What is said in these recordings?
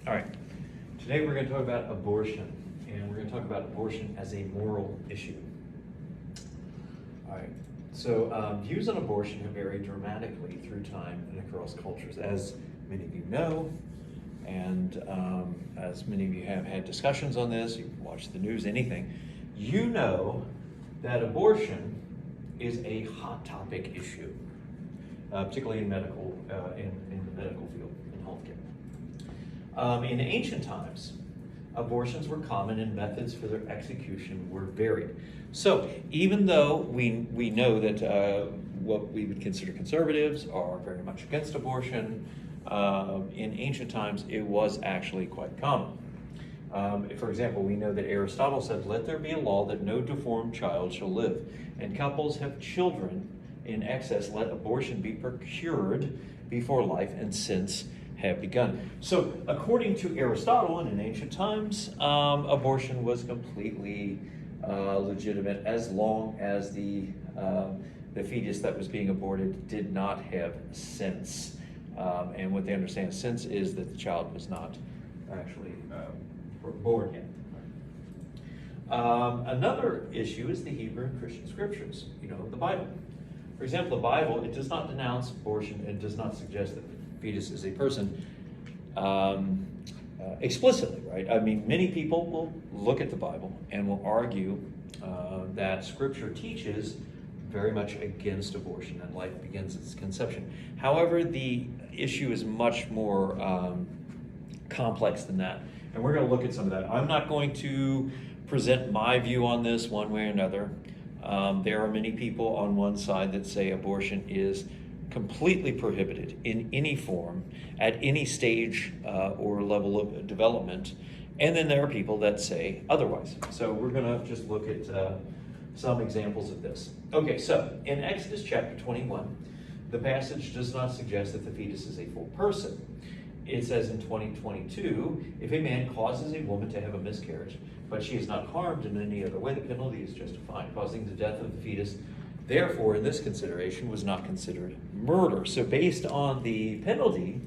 All right, today we're going to talk about abortion, and we're going to talk about abortion as a moral issue. All right, so views on abortion have varied dramatically through time and across cultures, as many of you know, and as many of you have had discussions on this, you've watched the news, anything, you know that abortion is a hot topic issue, particularly in medical, in the medical field, in healthcare. In ancient times, abortions were common and methods for their execution were varied. So even though we know that what we would consider conservatives are very much against abortion, in ancient times it was actually quite common. For example, we know that Aristotle said, "Let there be a law that no deformed child shall live, and couples have children in excess, let abortion be procured before life and since have begun." So according to Aristotle, and in ancient times, abortion was completely legitimate as long as the fetus that was being aborted did not have sense. And what they understand as sense is that the child was not actually born yet. Another issue is the Hebrew and Christian scriptures, the Bible. For example, the Bible, it does not denounce abortion and does not suggest that the fetus is a person explicitly, right? I mean, many people will look at the Bible and will argue that Scripture teaches very much against abortion and life begins its conception. However, the issue is much more complex than that, and we're going to look at some of that. I'm not going to present my view on this one way or another. There are many people on one side that say abortion is completely prohibited in any form, at any stage or level of development, and then there are people that say otherwise. So we're going to just look at some examples of this. Okay, so in Exodus chapter 21, the passage does not suggest that the fetus is a full person. It says in 2022, if a man causes a woman to have a miscarriage, but she is not harmed in any other way, the penalty is just a fine, causing the death of the fetus. Therefore, in this consideration, was not considered murder. So based on the penalty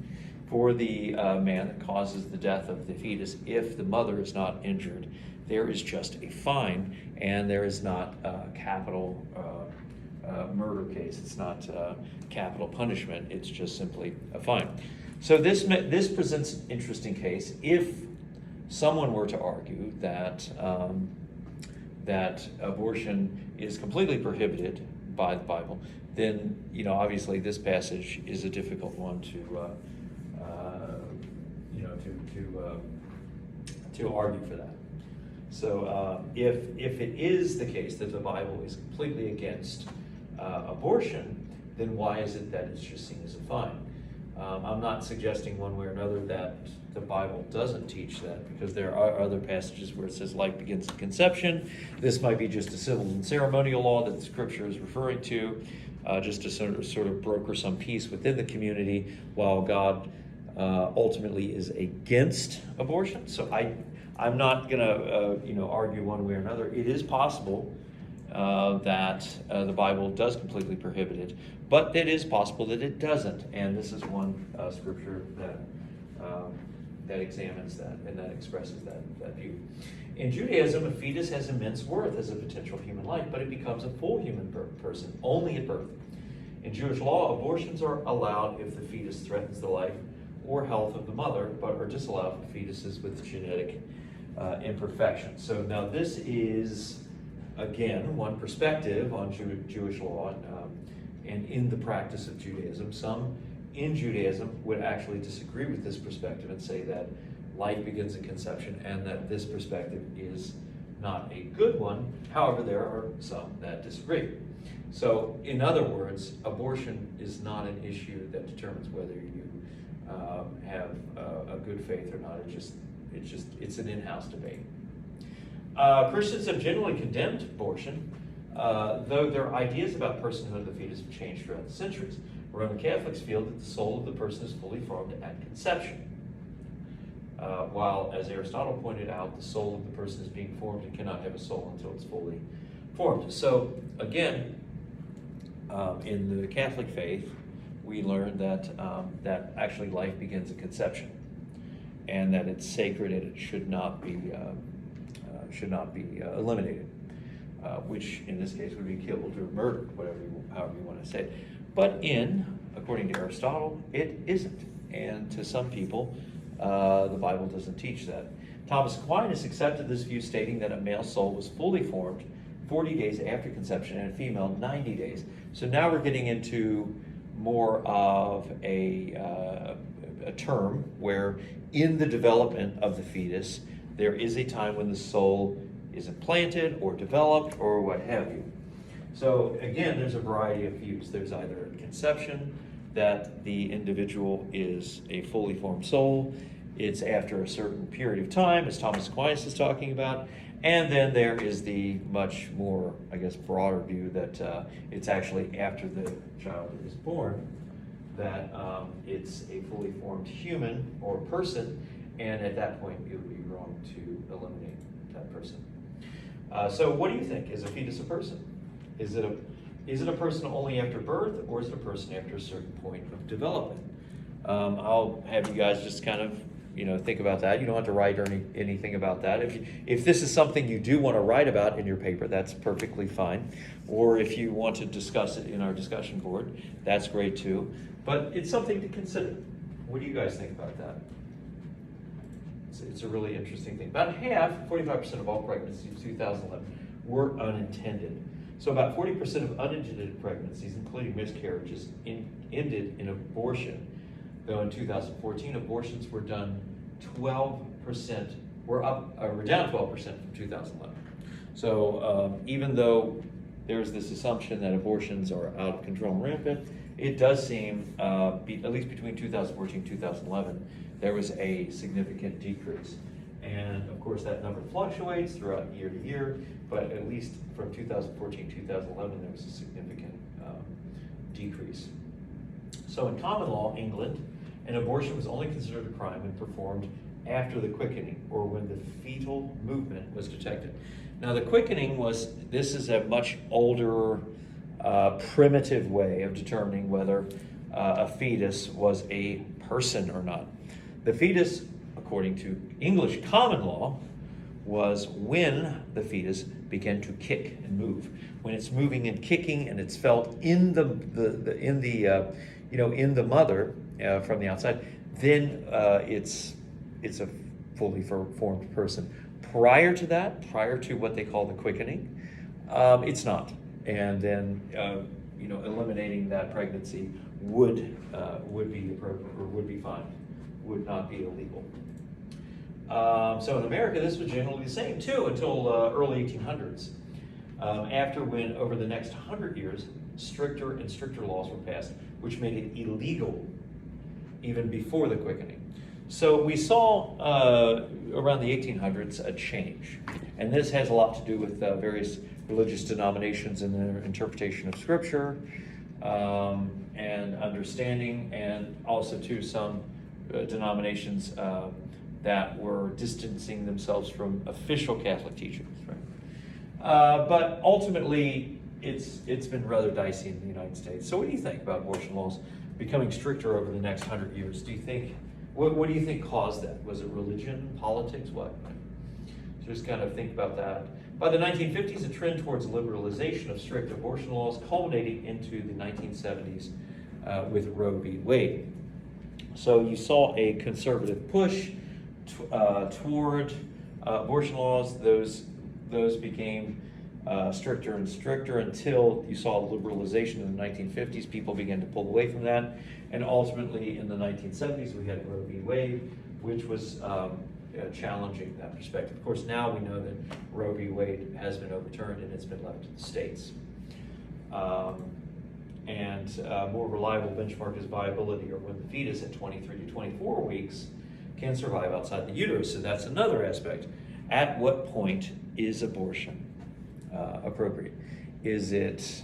for the man that causes the death of the fetus, if the mother is not injured, there is just a fine, and there is not a capital murder case. It's not capital punishment. It's just simply a fine. So this presents an interesting case. If someone were to argue that that abortion is completely prohibited by the Bible, then obviously this passage is a difficult one to argue for that. So if it is the case that the Bible is completely against abortion, then why is it that it's just seen as a fine? I'm not suggesting one way or another that the Bible doesn't teach that, because there are other passages where it says life begins at conception. This might be just a civil and ceremonial law that the Scripture is referring to, just to sort of broker some peace within the community, while God ultimately is against abortion. So I'm not going to argue one way or another. It is possible that the Bible does completely prohibit it, but it is possible that it doesn't. And this is one scripture that examines that and that expresses that view. In Judaism, a fetus has immense worth as a potential human life, but it becomes a full human person only at birth. In Jewish law, abortions are allowed if the fetus threatens the life or health of the mother, but are disallowed for fetuses with genetic imperfection. So now this is, again, one perspective on Jewish law and in the practice of Judaism. Some in Judaism would actually disagree with this perspective and say that life begins at conception and that this perspective is not a good one. However, there are some that disagree. So in other words, abortion is not an issue that determines whether you have a good faith or not. It's an in-house debate. Christians have generally condemned abortion, though their ideas about personhood of the fetus have changed throughout the centuries. Roman Catholics feel that the soul of the person is fully formed at conception, while, as Aristotle pointed out, the soul of the person is being formed and cannot have a soul until it's fully formed. So again, in the Catholic faith, we learn that that actually life begins at conception. and that it's sacred and it should not be eliminated, which in this case would be killed or murdered, however you want to say it. But according to Aristotle, it isn't, and to some people, the Bible doesn't teach that. Thomas Aquinas accepted this view, stating that a male soul was fully formed 40 days after conception and a female 90 days. So now we're getting into more of a term where in the development of the fetus, there is a time when the soul is implanted or developed or what have you. So again, there's a variety of views. There's either conception, that the individual is a fully formed soul. It's after a certain period of time, as Thomas Aquinas is talking about. And then there is the much more, I guess, broader view that it's actually after the child is born that it's a fully formed human or person, and at that point it would be wrong to eliminate that person. So what do you think? Is a fetus a person? Is it a person only after birth, or is it a person after a certain point of development? I'll have you guys just kind of think about that. You don't have to write anything about that. If this is something you do want to write about in your paper, that's perfectly fine. Or if you want to discuss it in our discussion board, that's great too. But it's something to consider. What do you guys think about that? It's a really interesting thing. About half, 45% of all pregnancies in 2011 were unintended. So about 40% of unintended pregnancies, including miscarriages, ended in abortion. Though in 2014, abortions were down 12% from 2011. So even though there's this assumption that abortions are out of control and rampant, it does seem, at least between 2014 and 2011, there was a significant decrease. And of course that number fluctuates throughout year to year, but at least from 2014 to 2011, there was a significant decrease. So in common law, England, an abortion was only considered a crime when performed after the quickening, or when the fetal movement was detected. Now the quickening this is a much older, primitive way of determining whether a fetus was a person or not. The fetus, according to English common law, was when the fetus began to kick and move. When it's moving and kicking and it's felt in the mother from the outside, then it's a fully formed person. Prior to that, prior to what they call the quickening, it's not. And then eliminating that pregnancy would be appropriate, or would be fine, would not be illegal. So in America, this was generally the same too until early 1800s. When over the next 100 years, stricter and stricter laws were passed, which made it illegal even before the quickening. So we saw around the 1800s a change, and this has a lot to do with various religious denominations and their interpretation of Scripture and understanding, and also to some denominations that were distancing themselves from official Catholic teachings. Right? But ultimately, it's been rather dicey in the United States. So what do you think about abortion laws becoming stricter over the next 100 years? Do you think, what do you think caused that? Was it religion, politics, what? Just kind of think about that. By the 1950s, a trend towards liberalization of strict abortion laws culminating into the 1970s with Roe v. Wade. So you saw a conservative push toward abortion laws. Those became stricter and stricter until you saw liberalization in the 1950s. People began to pull away from that. And ultimately in the 1970s, we had Roe v. Wade, which was challenging that perspective. Of course, now we know that Roe v. Wade has been overturned and it's been left to the states. More reliable benchmark is viability, or when the fetus at 23 to 24 weeks can survive outside the uterus. So that's another aspect. At what point is abortion appropriate? Is it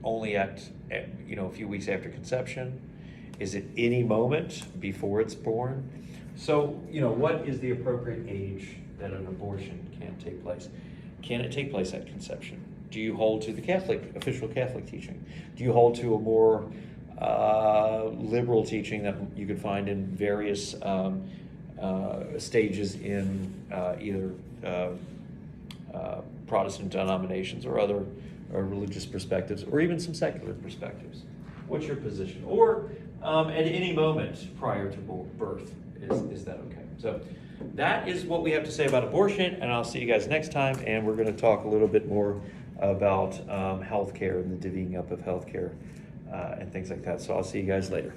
only at a few weeks after conception? Is it any moment before it's born? So what is the appropriate age that an abortion can take place? Can it take place at conception? Do you hold to the official Catholic teaching? Do you hold to a more liberal teaching that you could find in various stages in either Protestant denominations or other religious perspectives, or even some secular perspectives. What's your position? Or at any moment prior to birth, is that okay? So that is what we have to say about abortion, and I'll see you guys next time, and we're going to talk a little bit more about healthcare and the divvying up of healthcare and things like that. So I'll see you guys later.